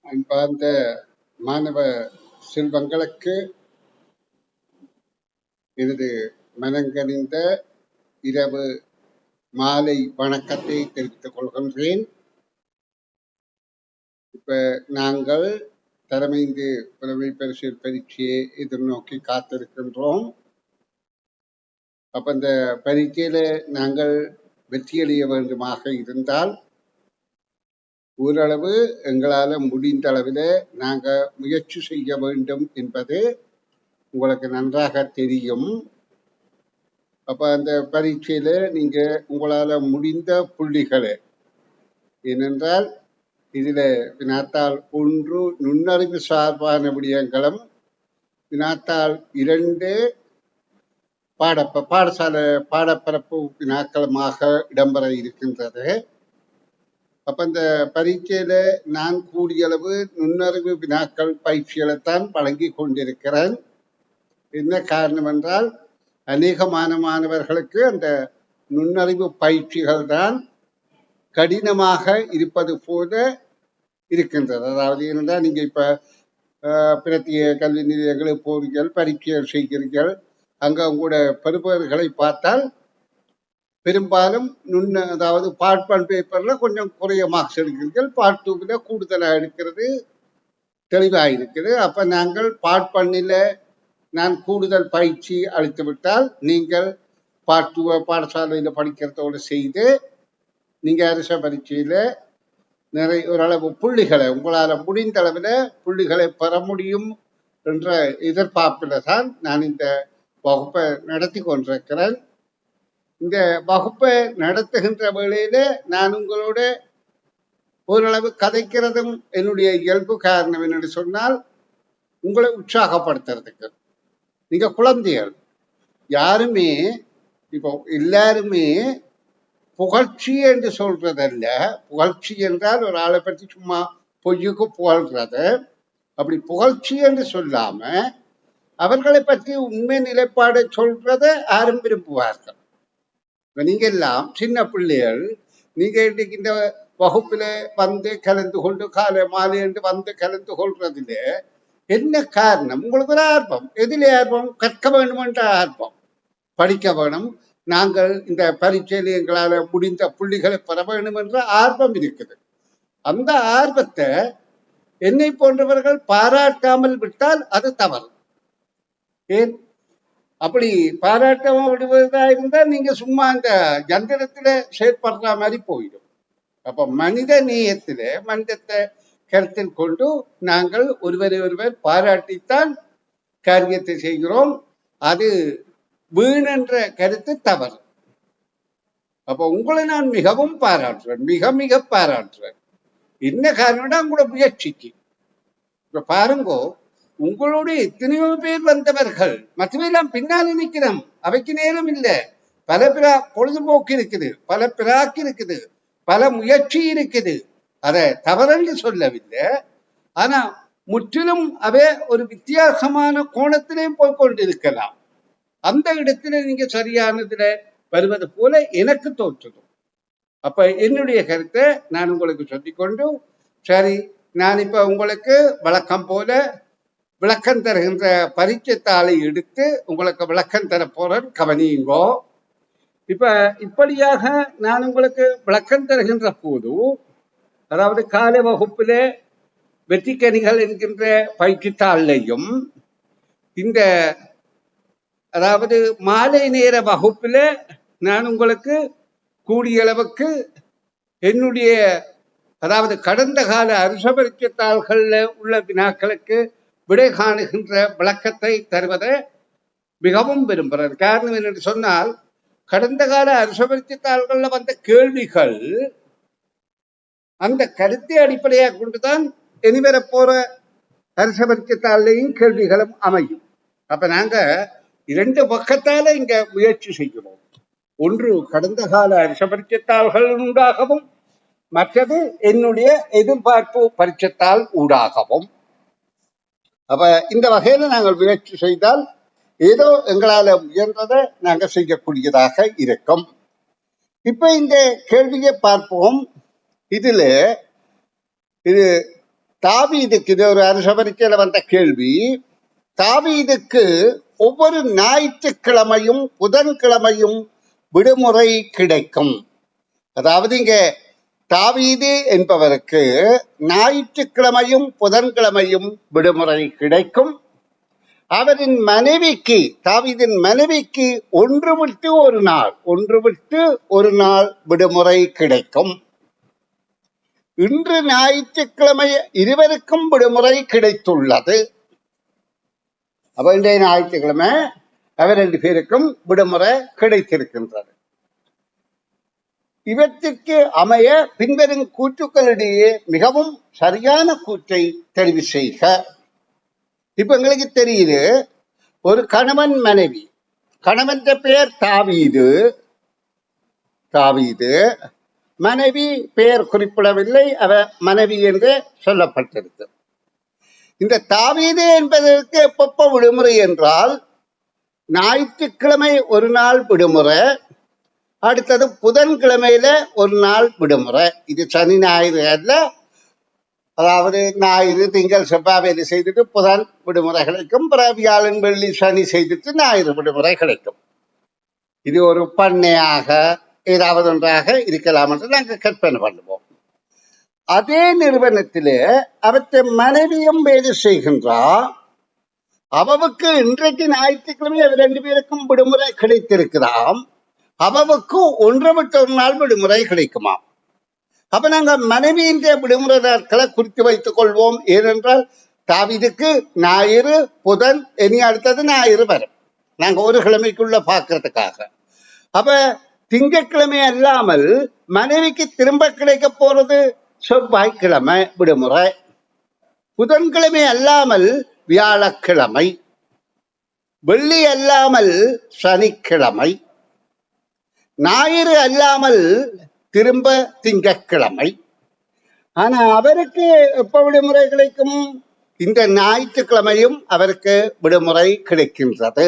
அன்பார்ந்த மாணவ செல்வங்களுக்கு எனது மனங்கனிந்த இரவு மாலை வணக்கத்தை தெரிவித்துக் கொள்கின்றேன். இப்ப நாங்கள் தலைமைந்து புலமை பரிசில் பரீட்சையை எதிர்நோக்கி காத்திருக்கின்றோம். அப்ப இந்த பரீட்சையில நாங்கள் வெற்றியடைய வேண்டுமாக இருந்தால் ஓரளவு எங்களால் முடிந்த அளவில் நாங்கள் முயற்சி செய்ய வேண்டும் என்பது உங்களுக்கு நன்றாக தெரியும். அப்ப அந்த பரீட்சையில நீங்க உங்களால முடிந்த புள்ளிகளை, ஏனென்றால் இதுல வினாத்தாள் 1 நுண்ணறிவு சார்பான விடயங்களும், வினாத்தாள் 2 பாடசாலை பாடப்பரப்பு வினாக்களுமாக இடம்பெற இருக்கின்றது. அப்ப இந்த பரீட்சையில நான் கூடியளவு நுண்ணறிவு வினாக்கள் பயிற்சிகளைத்தான் வழங்கி கொண்டிருக்கிறேன். என்ன காரணம் என்றால் அநேகமான மாணவர்களுக்கு அந்த நுண்ணறிவு பயிற்சிகள் தான் கடினமாக இருப்பது போல இருக்கின்றது. அதாவது என்னென்னா, நீங்க இப்ப பிரத்திய கல்வி நிலையங்களுக்கு போறீர்கள், பரீட்சைகள் செய்கிறீர்கள், அங்க உங்களோட பெறுபவர்களை பார்த்தால் பெரும்பாலும் அதாவது பார்ட் 1 பேப்பர்ல கொஞ்சம் குறைய மார்க்ஸ் எடுக்கிறீர்கள், பார்ட் 2 கூடுதலாக எடுக்கிறது தெளிவாக இருக்குது. அப்ப நாங்கள் பார்ட் 1 நான் கூடுதல் பயிற்சி அளித்து விட்டால் நீங்கள் பார்ட் 2 பாடசாலையில படிக்கிறதோடு செய்து நீங்க அரச பரீட்சையில ஓரளவு புள்ளிகளை உங்களால முடிந்த அளவில் புள்ளிகளை பெற முடியும் என்ற எதிர்பார்ப்பில் தான் நான் இந்த வகுப்பை நடத்தி கொண்டிருக்கிறேன். இந்த வகுப்பை நடத்துகின்ற வேளையில நான் உங்களோட ஓரளவு கதைக்கிறதும் என்னுடைய இயல்பு. காரணம் என்னென்னு சொன்னால், உங்களை உற்சாகப்படுத்துறதுக்கு. நீங்க குழந்தைகள் யாருமே இப்போ எல்லாருமே புகழ்ச்சி என்று சொல்றதல்ல. புகழ்ச்சி என்றால் ஒரு ஆளை பற்றி சும்மா பொய்யுக்கு புகழ்றது. அப்படி புகழ்ச்சி என்று சொல்லாம அவர்களை பற்றி உண்மை நிலைப்பாடை சொல்றத யாரும் விரும்புவார்கள். நீங்க எல்லாம் சின்ன பிள்ளைகள், நீங்க இன்றைக்கு இந்த வகுப்புல வந்து கலந்து கொண்டு காலை மாலை என்று வந்து கலந்து கொள்றதுல என்ன காரணம்? உங்களுக்கு ஒரு ஆர்வம். எதிலே ஆர்வம்? கற்க வேண்டும் என்ற ஆர்வம், படிக்க வேணும், நாங்கள் இந்த பரீட்சையில் எங்களால் முடிந்த புள்ளிகளை பெற வேண்டும் என்ற ஆர்வம் இருக்குது. அந்த ஆர்வத்தை என்னை போன்றவர்கள் பாராட்டாமல் விட்டால் அது தவறு. ஏன் அப்படி பாராட்டாமல் விடுவதா இருந்தால் நீங்க சும்மா அந்த யந்திரத்துல செயற்படுற மாதிரி போயிடும். அப்ப மனித நேயத்தில மனிதத்தை கருத்தில் கொண்டு நாங்கள் ஒருவரை ஒருவர் பாராட்டித்தான் காரியத்தை செய்கிறோம். அது வீணென்ற கருத்து தவறு. அப்ப உங்களை நான் மிகவும் பாராட்டுறேன், மிக மிக பாராட்டுறேன். என்ன காரணம்னா உங்களோட முயற்சிக்கு. இப்ப பாருங்கோ, உங்களோட எத்தனையோ பேர் வந்தவர்கள் மற்றவையெல்லாம் பின்னால நிற்கிறோம், அவைக்கு நேரம் இல்லை. பல பொழுதுபோக்கு இருக்குது, பல பிராக்கு இருக்குது, பல முயற்சி இருக்குது. அதை தவறென்று சொல்லவில்லை. ஆனா முற்றிலும் அவை ஒரு வித்தியாசமான கோணத்திலையும் போய்கொண்டிருக்கலாம். அந்த இடத்துல நீங்க சரியானதுல வருவது போல எனக்கு தோற்றுது. அப்ப என்னுடைய கருத்தை நான் உங்களுக்கு சொல்லிக்கொண்டு, சரி, நான் இப்ப உங்களுக்கு வழக்கம் போல விளக்கம் தருகின்ற பரீட்சை தாளை எடுத்து உங்களுக்கு விளக்கம் தர போறேன், கவனியுங்கோ. இப்ப இப்படியாக நான் உங்களுக்கு விளக்கம் தருகின்ற போது, அதாவது காலை வகுப்புல வெற்றிக்கனிகள் என்கின்ற பயிற்சித்தாளையும், இந்த அதாவது மாலை நேர வகுப்புல நான் உங்களுக்கு கூடிய அளவுக்கு என்னுடைய அதாவது கடந்த கால அரச பரீட்சைத்தாள்கள்ல உள்ள வினாக்களுக்கு விடை காணுகின்ற விளக்கத்தை தருவதை மிகவும் விரும்புகிறேன். காரணம் என்னென்று சொன்னால், கடந்த கால அரச பரீட்சைத்தாள்கள்ல வந்த கேள்விகள் அந்த கருத்தை அடிப்படையாக கொண்டுதான் இனிவர போற அரச பரீட்சைத்தாளையும் கேள்விகளும் அமையும். அப்ப நாங்க 2 பக்கத்தால இங்க முயற்சி செய்கிறோம். ஒன்று கடந்த கால அரச பரீட்சைத்தாள்கள் ஊடாகவும், மற்றது என்னுடைய எதிர்பார்ப்பு பரீட்சைத்தாள் ஊடாகவும். அப்ப இந்த வகையில நாங்கள் முயற்சி செய்தால் ஏதோ எங்களால முயன்றதை நாங்கள் செய்யக்கூடியதாக இருக்கும். இப்ப இந்த கேள்வியை பார்ப்போம். இது தாவீதுக்கு இது ஒரு அரச பரீட்சையில வந்த கேள்வி. தாவீதுக்கு ஒவ்வொரு ஞாயிற்றுக்கிழமையும் புதன்கிழமையும் விடுமுறை கிடைக்கும். அதாவது இங்க தாவீது என்பவருக்கு ஞாயிற்றுக்கிழமையும் புதன்கிழமையும் விடுமுறை கிடைக்கும். அவரின் மனைவிக்கு, தாவீதின் மனைவிக்கு ஒன்று விட்டு ஒரு நாள் விடுமுறை கிடைக்கும். இன்று ஞாயிற்றுக்கிழமை இருவருக்கும் விடுமுறை கிடைத்துள்ளது. அப்ப இன்றைய ஞாயிற்றுக்கிழமை அவர் 2 பேருக்கும் விடுமுறை கிடைத்திருக்கின்றது. இவற்றிற்கு அமைய பின்வரும் கூற்றுக்களிடையே மிகவும் சரியான கூற்றை தெரிவு செய்க. இப்ப எங்களுக்கு தெரியுது, ஒரு கணவன் மனைவி, கணவன் பெயர் தாவீது, மனைவி பெயர் குறிப்பிடவில்லை, அவ மனைவி என்று சொல்லப்பட்டிருக்கு. இந்த தாவீது என்பதற்கு எப்பப்ப விடுமுறை என்றால், ஞாயிற்றுக்கிழமை ஒரு நாள் விடுமுறை, அடுத்தது புதன்கிழமையில ஒரு நாள் விடுமுறை. இது சனி ஞாயிறு அல்ல. அதாவது ஞாயிறு திங்கள் செவ்வாய் வேலை செய்துட்டு புதன் விடுமுறை கிடைக்கும், வியாழன் வெள்ளி சனி செய்துட்டு ஞாயிறு விடுமுறை கிடைக்கும். இது ஒரு பண்ணையாக ஏதாவது ஒன்றாக இருக்கலாம் என்று நாங்கள் கற்பனை பண்ணுவோம். அதே நிறுவனத்திலே அவற்றை மனைவியும் வேலை செய்கின்றார். அவவுக்கு இன்றைக்கு ஞாயிற்றுக்கிழமை அவர் 2 பேருக்கும் விடுமுறை கிடைத்திருக்கிறாம். அவவுக்கு ஒன்று விட்டு ஒரு நாள் விடுமுறை கிடைக்குமா? அப்ப நாங்க மனைவியின் விடுமுறை நாட்களை குறித்து வைத்துக் கொள்வோம். ஏனென்றால் தாவீதுக்கு ஞாயிறு புதன் இனி அடுத்தது ஞாயிறு வரும், நாங்க ஒரு கிழமைக்குள்ள பாக்குறதுக்காக. அப்ப திங்கட்கிழமை அல்லாமல் மனைவிக்கு திரும்ப கிடைக்க போறது செவ்வாய்க்கிழமை விடுமுறை, புதன்கிழமை அல்லாமல் வியாழக்கிழமை, வெள்ளி அல்லாமல் சனிக்கிழமை, ஞாயிறு அல்லாமல் திரும்ப திங்கட்கிழமை. ஆனா அவருக்கு எப்ப விடுமுறை கிடைக்கும்? இந்த ஞாயிற்றுக்கிழமையும் அவருக்கு விடுமுறை கிடைக்கின்றது,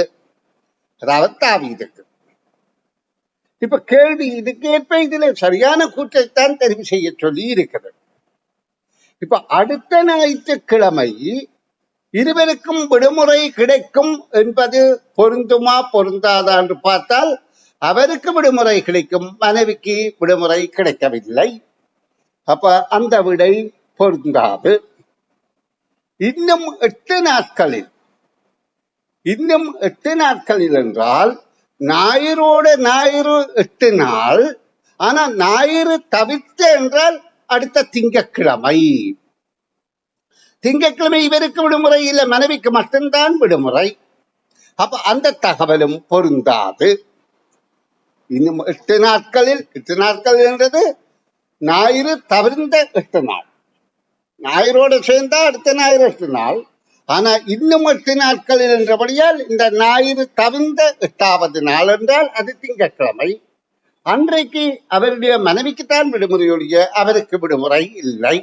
அதாவது தாவீதுக்கு. இப்ப கேள்வி இதுக்கேற்ப இதுல சரியான கூற்றைத்தான் தெரிவு செய்ய சொல்லி இருக்கிறது. இப்ப அடுத்த ஞாயிற்றுக்கிழமை இருவருக்கும் விடுமுறை கிடைக்கும் என்பது பொருந்துமா பொருந்தாதா என்று பார்த்தால், அவருக்கு விடுமுறை கிடைக்கும், மனைவிக்கு விடுமுறை கிடைக்கவில்லை. அப்ப அந்த விடை பொருந்தாது. இன்னும் 8 நாட்களில் என்றால் ஞாயிறோட ஞாயிறு 8 நாள். ஆனா ஞாயிறு தவிர்த்த என்றால் அடுத்த திங்கட்கிழமை இவருக்கு விடுமுறை இல்லை, மனைவிக்கு மட்டும்தான் விடுமுறை. அப்ப அந்த தகவலும் பொருந்தாது. இன்னும் 8 நாட்கள் என்றது ஞாயிறு தவிர்ந்த 8 நாள், ஞாயிறோடு சேர்ந்தா அடுத்த ஞாயிறு 8 நாள். ஆனா இன்னும் 8 நாட்களில் என்றபடியால் இந்த ஞாயிறு தவிர்ந்த 8வது நாள் என்றால் அது திங்கட்கிழமை. அன்றைக்கு அவருடைய மனைவிக்குத்தான் விடுமுறையுடைய அவருக்கு விடுமுறை இல்லை.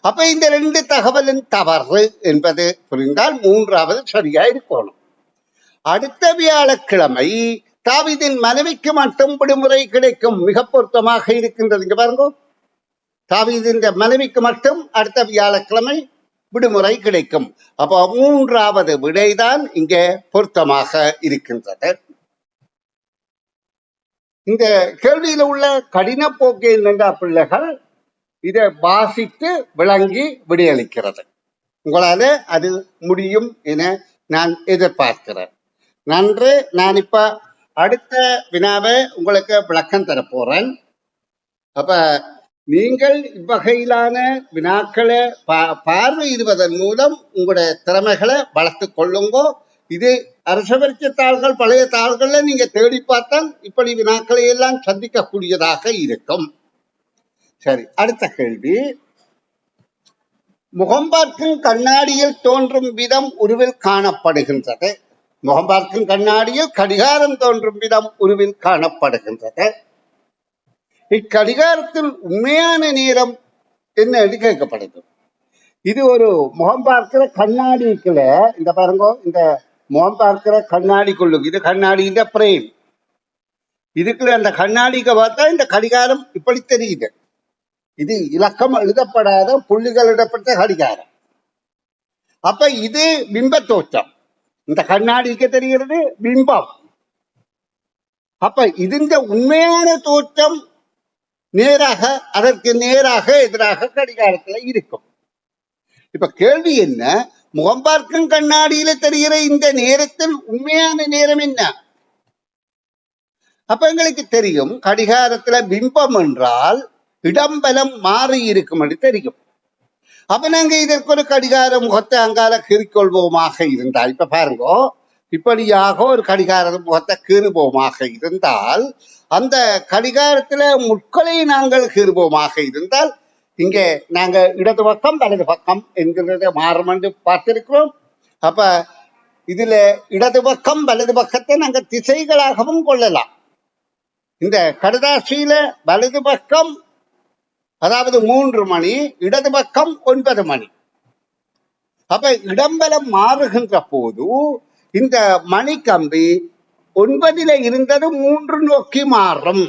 அப்ப இந்த 2 தகவலும் தவறு என்பது புரிந்தால் 3வது சரியா இருக்கணும். அடுத்த வியாழக்கிழமை தாவீதின் மனைவிக்கு மட்டும் விடுமுறை கிடைக்கும், மிக பொருத்தமாக இருக்கின்றது. இங்க பாருங்க, தாவீதின் மனைவிக்கு மட்டும் அடுத்த வியாழக்கிழமை விடுமுறை கிடைக்கும். அப்ப 3வது விடைதான் இங்க பொருத்தமாக இருக்கின்றது. இந்த கேள்வியில உள்ள கடின போக்கு என்னென்ற பிள்ளைகள் இதை வாசித்து விளங்கி விடையளிக்கிறது. உங்களால அது முடியும் என நான் எதிர்பார்க்கிறேன். நன்று. நான் இப்ப அடுத்த வினாவை உங்களுக்கு விளக்கம் தரப்போறேன். அப்ப நீங்கள் இவ்வகையிலான வினாக்களை பார்வையிடுவதன் மூலம் உங்களுடைய திறமைகளை வளர்த்து கொள்ளுங்கோ. இது அரச பரீட்சை தாள்கள், பழைய தாள்கள்ல நீங்க தேடி பார்த்தால் இப்படி வினாக்களை எல்லாம் சந்திக்கக்கூடியதாக இருக்கும். சரி, அடுத்த கேள்வி. முகம் பார்க்கும் கண்ணாடியில் தோன்றும் விதம் உருவில் காணப்படுகின்றது. முகம் பார்க்கும் கண்ணாடியில் கடிகாரம் தோன்றும் விதம் உருவில் காணப்படுகின்றது. இக்கடிகாரத்தில் உண்மையான நேரம் என்ன என்று கேட்கப்படுது. இது ஒரு முகம் பார்க்கிற கண்ணாடிக்குள்ள, இந்த பாருங்க, இந்த முகம் பார்க்கிற கண்ணாடிக்குள்ளு, இது கண்ணாடியின் பிரேம். இதுக்குள்ள அந்த கண்ணாடிக்கு பார்த்தா இந்த கடிகாரம் இப்படி தெரியுது. இது இலக்கம் எழுதப்படாத புள்ளிகளிடப்பட்ட கடிகாரம். அப்ப இது பிம்ப தோற்றம். இந்த கண்ணாடிக்கு தெரிகிறது பிம்பம். அப்ப இதுந்த உண்மையான தோற்றம் நேராக அதற்கு நேராக எதிராக கடிகாரத்துல இருக்கும். இப்ப கேள்வி என்ன, முகம் பார்க்கும் கண்ணாடியில தெரிகிற இந்த நேரத்தில் உண்மையான நேரம் என்ன? அப்ப எங்களுக்கு தெரியும் கடிகாரத்துல பிம்பம் என்றால் இடம்பலம் மாறி இருக்கும் என்று தெரியும். அப்ப நாங்க இதற்கு ஒரு கடிகார முகத்தை அங்கால கீறிக்கொள்வோமாக இருந்தால், இப்ப பாருங்க, இப்படியாக ஒரு கடிகார முகத்தை கீறுவோமாக இருந்தால், அந்த கடிகாரத்துல முட்களை நாங்கள் கீறுவோமாக இருந்தால், இங்கே நாங்க இடது பக்கம் வலது பக்கம் என்கிறத மாறும் என்று பார்த்திருக்கிறோம். அப்ப இதுல இடது பக்கம் வலது பக்கத்தை நாங்க திசைகளாகவும் கொள்ளலாம். இந்த கடுதாசியில வலது பக்கம் அதாவது 3 மணி, இடது பக்கம் 9 மணி. அப்ப இடம்பலம் மாறுகின்ற போது இந்த மணி கம்பி 9ல இருந்தது 3 நோக்கி மாறும்.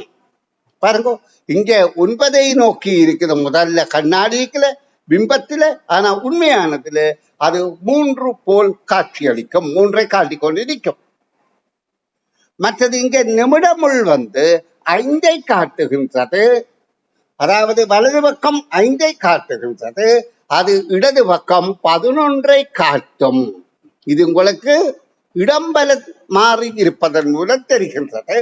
பாருங்க, இங்க 9ஐ நோக்கி இருக்குது முதல்ல கண்ணாடிக்குல பிம்பத்துல. ஆனா உண்மையானதுல அது 3 போல் காட்சி அளிக்கும், 3ஐ காட்டிக் கொண்டு நிற்கும். மற்றது இங்க நிமிடமுள் 5ஐ காட்டுகின்றது. அதாவது வலது பக்கம் 5ஐ காட்டுகின்றது, அது இடது பக்கம் 11ஐ காட்டும். இது உங்களுக்கு இடம்பல மாறி இருப்பதன் மூலம் தெரிகின்றது.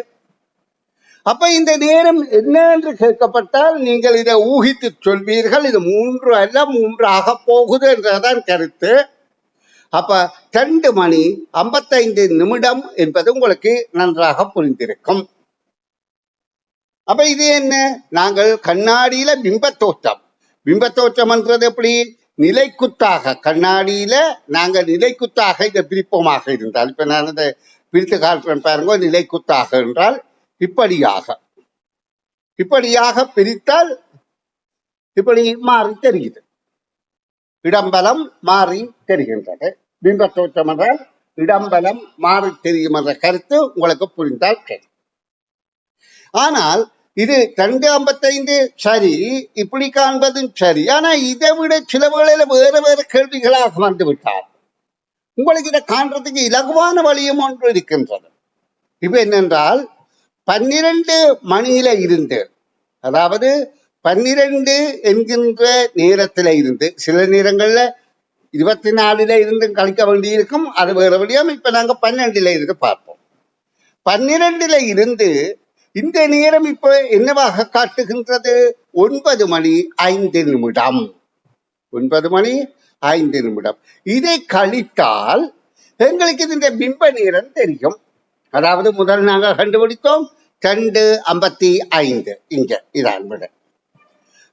அப்ப இந்த நேரம் என்ன என்று கேட்கப்பட்டால் நீங்கள் இதை ஊகித்து சொல்வீர்கள், இது 3 அல்ல 3 ஆக போகுது என்றதான் கருத்து. அப்ப 2 மணி 55 நிமிடம் என்பது உங்களுக்கு நன்றாக புரிந்திருக்கும். அப்ப இது என்ன, நாங்கள் கண்ணாடியில பிம்பத்தோற்றம் என்றது எப்படி, நிலைக்குத்தாக கண்ணாடியில நாங்கள் நிலைக்குத்தாக இதை பிரிப்போமாக இருந்தால், இப்ப நான் இதை பிரித்து காட்டுறேன் பாருங்க. நிலைக்குத்தாக என்றால் இப்படியாக பிரித்தால் இப்படி மாறி தெரிகிறது, இடம்பலம் மாறி தெரிகின்றது. பிம்பத்தோற்றம் என்றால் இடம்பலம் மாறி தெரியும் என்ற கருத்து உங்களுக்கு புரிந்தால் சரி. ஆனால் இது 2:55 சரி, இப்படி காண்பதும் சரி. ஆனா இதை விட சில வேளையில வேற கேள்விகளாக வந்துவிட்டார். உங்களுக்கு இதை காண்றதுக்கு இலகுவான வழியும் ஒன்று இருக்கின்றது. இப்ப என்னென்றால் 12 மணியில இருந்து, அதாவது 12 என்கின்ற நேரத்தில இருந்து, சில நேரங்கள்ல 24ல இருந்து கழிக்க வேண்டி இருக்கும், அது வேற வழியாம. இப்ப நாங்க 12ல இருந்து பார்ப்போம். 12ல இருந்து இந்த நேரம் இப்ப என்னவாக காட்டுகின்றது, 9 மணி 5 நிமிடம். 9 மணி 5 நிமிடம். இதை கழித்தால் எங்களுக்கு இந்த பிம்ப நேரம் தெரியும். அதாவது முதல் நாங்கள் கண்டுபிடித்தோம் 2:55. இங்க இதான் விட.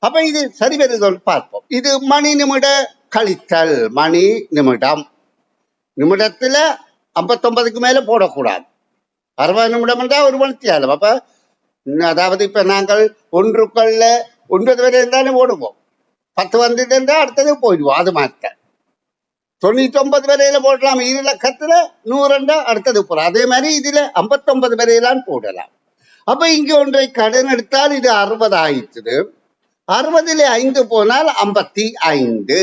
அப்ப இது சரி வருதல் பார்ப்போம். இது மணி நிமிட கழித்தல் மணி நிமிடம். நிமிடத்துல 59க்கு மேல போடக்கூடாது. 60 நிமிடம் என்றால் 1 மணித்தியாலம். அப்ப அதாவது இப்ப நாங்கள் 1க்குள்ள 9 வரை இருந்தாலும் ஓடுவோம், 10 வந்துட்டு இருந்தா அடுத்தது போயிடுவோம். அது மாற்ற 99 வரையில போடலாம். இலக்கத்துல 100 அடுத்தது போறோம். அதே மாதிரி இதுல 59 வரையிலாம் போடலாம். அப்ப இங்க ஒன்றை கடன் எடுத்தால் இது 60 ஆயிடுச்சு. 60ல 5 போனால் 55.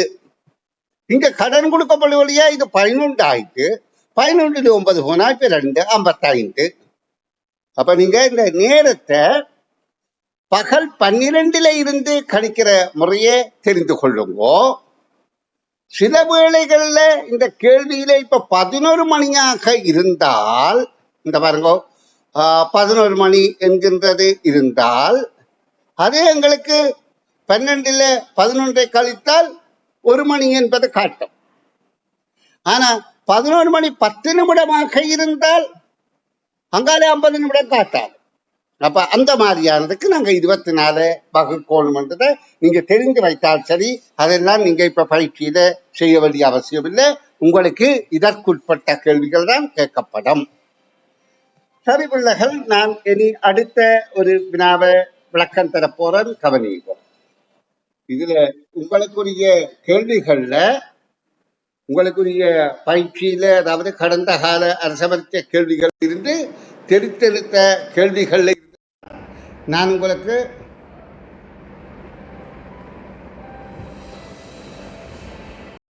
இங்க கடன் கொடுக்கப்படுவழியா இது 11 ஆயிட்டு. 11ல 9 போனா இப்ப 2 55. அப்ப நீங்க இந்த நேரத்தை பகல் 12ல இருந்து கணிக்கிற முறையே தெரிந்து கொள்ளுங்க. சில வேளைகள்ல இந்த கேள்வியில இப்ப 11 மணியாக இருந்தால், இந்த பாருங்க 11 மணி என்கின்றது இருந்தால், அதே எங்களுக்கு 12ல 11ஐ கழித்தால் 1 மணி என்பது காட்டும். ஆனா 11 மணி 10 நிமிடமாக இருந்தால் அங்காலே 50 நிமிடம் காட்டாது. அப்ப அந்த மாதிரியானதுக்கு நாங்க 24 வகுக்கோணும்ன்றதை நீங்க தெரிந்து வைத்தால் சரி. அதெல்லாம் நீங்க இப்ப பயிற்சியில செய்ய வேண்டிய அவசியம் இல்லை. உங்களுக்கு இதற்குட்பட்ட கேள்விகள் தான் கேட்கப்படும். சரி பிள்ளைகள், நான் இனி அடுத்த ஒரு வினாவை விளக்கம் தர போறேன், கவனிப்போம். இதுல உங்களுக்குரிய கேள்விகள்ல உங்களுக்குரிய பயிற்சியில, அதாவது கடந்த கால அரசமர்த்த கேள்விகள் இருந்து தெரித்தெடுத்த கேள்விகள்ல நான் உங்களுக்கு